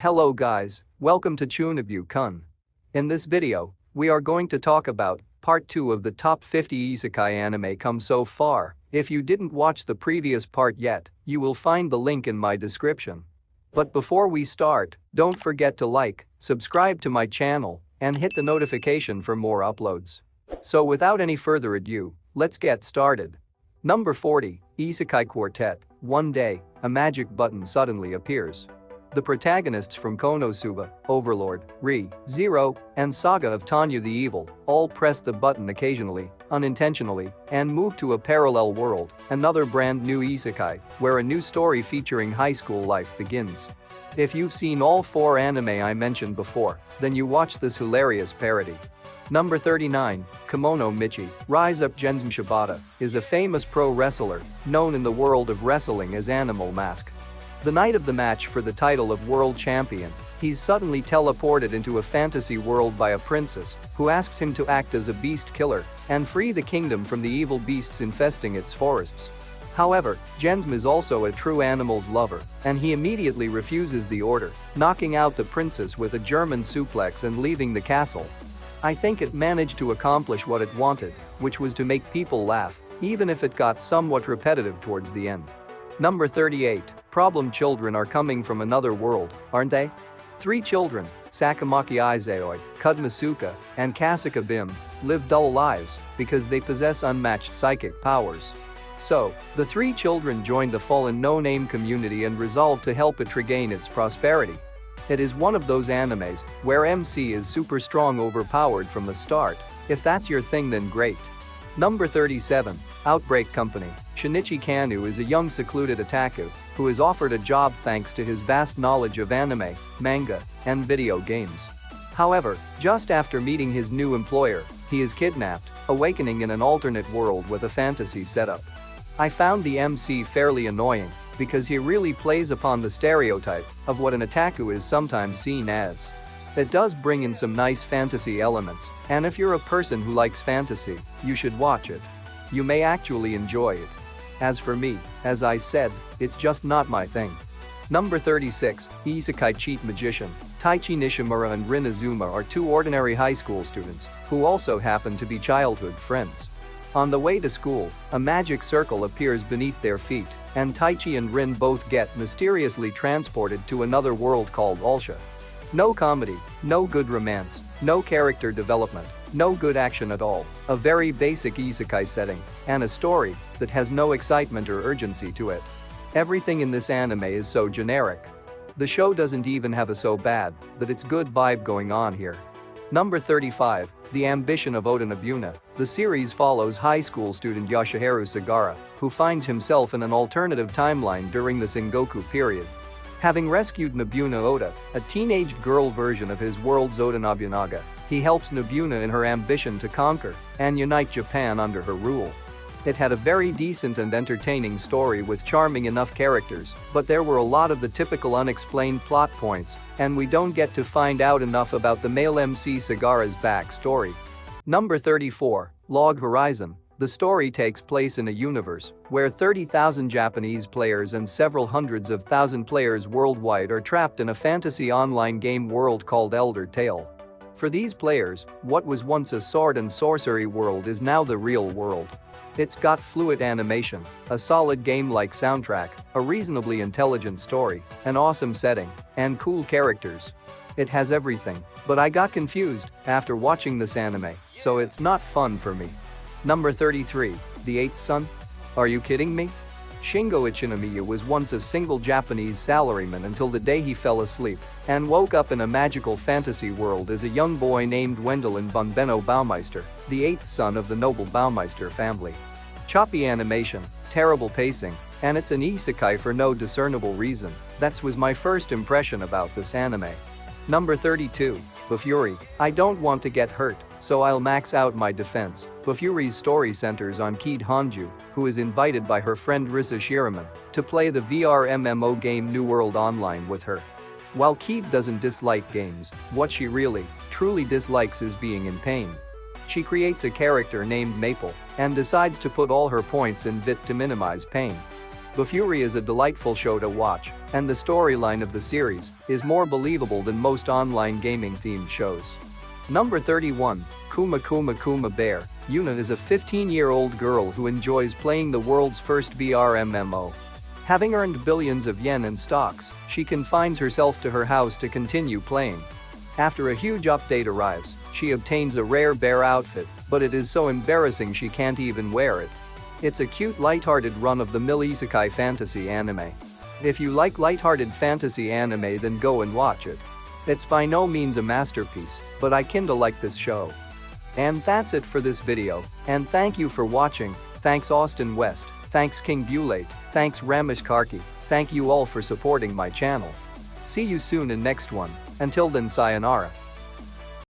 Hello guys, welcome to chuunibyou-kun. In this video, we are going to talk about part 2 of the top 50 isekai anime come so far. If you didn't watch the previous part yet, you will find the link in my description. But before we start, don't forget to like, subscribe to my channel, and hit the notification for more uploads. So without any further ado, let's get started. Number 40, Isekai Quartet. One day, a magic button suddenly appears. The protagonists from Konosuba, Overlord, Re:0, and Saga of Tanya the Evil all press the button occasionally, unintentionally, and move to a parallel world, another brand new isekai, where a new story featuring high school life begins. If you've seen all 4 anime I mentioned before, then you watch this hilarious parody. Number 39, Kimono Michi. Rise Up Genshin Shibata is a famous pro wrestler known in the world of wrestling as Animal Mask. The night of the match for the title of world champion, he's suddenly teleported into a fantasy world by a princess who asks him to act as a beast killer and free the kingdom from the evil beasts infesting its forests. However, Genshin is also a true animals lover, and he immediately refuses the order, knocking out the princess with a German suplex and leaving the castle. I think it managed to accomplish what it wanted, which was to make people laugh, even if it got somewhat repetitive towards the end. Number 38, problem children are coming from another world, aren't they? 3 children, Sakamaki Izoi, Kudmasuka, and Kasuka Bim, live dull lives because they possess unmatched psychic powers. So, the 3 children joined the fallen no-name community and resolve to help it regain its prosperity. It is one of those animes where MC is super strong overpowered from the start. If that's your thing, then great. Number 37, Outbreak Company. Shinichi Kanu is a young secluded otaku who is offered a job thanks to his vast knowledge of anime, manga, and video games. However, just after meeting his new employer, he is kidnapped, awakening in an alternate world with a fantasy setup. I found the MC fairly annoying because he really plays upon the stereotype of what an otaku is sometimes seen as. It does bring in some nice fantasy elements, and if you're a person who likes fantasy, you should watch it. You may actually enjoy it. As for me, as I said, it's just not my thing. Number 36, Isekai Cheat Magician. Taichi Nishimura and Rin Azuma are 2 ordinary high school students who also happen to be childhood friends. On the way to school, a magic circle appears beneath their feet, and Taichi and Rin both get mysteriously transported to another world called Ulsha. No comedy, no good romance, no character development, no good action at all, a very basic isekai setting, and a story that has no excitement or urgency to it. Everything in this anime is so generic. The show doesn't even have a so bad that it's good vibe going on here. Number 35, The Ambition of Oda Nobunaga. The series follows high school student Yoshihiro Sagara, who finds himself in an alternative timeline during the Sengoku period. Having rescued Nobunaga Oda, a teenage girl version of his world's Oda Nobunaga, he helps Nobunaga in her ambition to conquer and unite Japan under her rule. It had a very decent and entertaining story with charming enough characters, but there were a lot of the typical unexplained plot points, and we don't get to find out enough about the male MC Sagara's backstory. Number 34, Log Horizon. The story takes place in a universe where 30,000 Japanese players and several hundreds of thousand players worldwide are trapped in a fantasy online game world called Elder Tale. For these players, what was once a sword and sorcery world is now the real world. It's got fluid animation, a solid game-like soundtrack, a reasonably intelligent story, an awesome setting, and cool characters. It has everything, but I got confused after watching this anime, so it's not fun for me. Number 33, The Eighth Son? Are you kidding me? Shingo Ichinomiya was once a single Japanese salaryman until the day he fell asleep and woke up in a magical fantasy world as a young boy named Wendelin von Benno Baumeister, the 8th son of the noble Baumeister family. Choppy animation, terrible pacing, and it's an isekai for no discernible reason. That was my first impression about this anime. Number 32, Bofuri. I don't want to get hurt, so I'll max out my defense. Bofuri's story centers on Kid Hanju, who is invited by her friend Risa Shiraman to play the VR MMO game New World Online with her. While Kid doesn't dislike games, what she really, truly dislikes is being in pain. She creates a character named Maple and decides to put all her points in VIT to minimize pain. Bofuri is a delightful show to watch, and the storyline of the series is more believable than most online gaming-themed shows. Number 31. Kuma Kuma Kuma Bear. Yuna is a 15-year-old girl who enjoys playing the world's first VR MMO. Having earned billions of yen in stocks, she confines herself to her house to continue playing. After a huge update arrives, she obtains a rare bear outfit, but it is so embarrassing she can't even wear it. It's a cute lighthearted run-of-the-mill isekai fantasy anime. If you like lighthearted fantasy anime, then go and watch it. It's by no means a masterpiece, but I kinda like this show. And that's it for this video, and thank you for watching. Thanks Austin West, thanks King Bulate, thanks Ramesh Karki, thank you all for supporting my channel. See you soon in next one, until then sayonara.